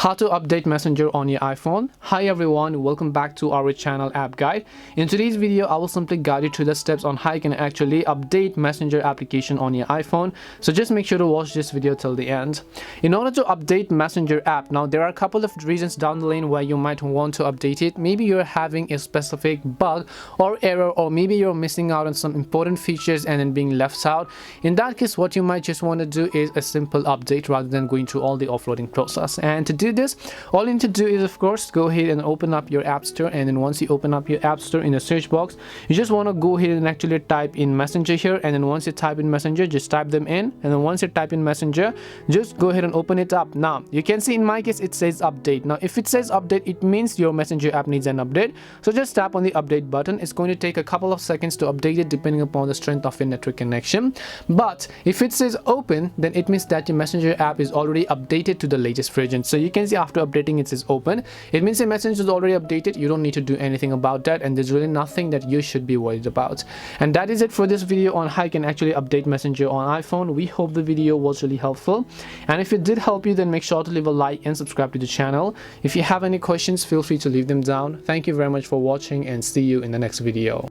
How to update Messenger on your iPhone. Hi everyone, welcome back to our channel App Guide. In today's video, I will simply guide you through the steps on how you can actually update Messenger application on your iPhone. So just make sure to watch this video till the end. In order to update Messenger app, now there are a couple of reasons down the lane why you might want to update it. Maybe you're having a specific bug or error, or maybe you're missing out on some important features and then being left out. In that case, what you might just want to do is a simple update rather than going through all the offloading process. And to do this, all you need to do is, of course, go ahead and open up your app store. And then once you open up your app store, in the search box, you just want to go ahead and actually type in Messenger here. And then once you type in Messenger, just type them in. And then once you type in Messenger, just go ahead and open it up. Now you can see in my case it says update. Now if it says update, it means your Messenger app needs an update. So just tap on the update button. It's going to take a couple of seconds to update it depending upon the strength of your network connection. But if it says open, then it means that your Messenger app is already updated to the latest version. So you can see after updating it says open. It means the Messenger is already updated. You don't need to do anything about that, and there's really nothing that you should be worried about. And that is it for this video on how you can actually update Messenger on iPhone. We hope the video was really helpful, and if it did help you, then make sure to leave a like and subscribe to the channel. If you have any questions, feel free to leave them down. Thank you very much for watching, and see you in the next video.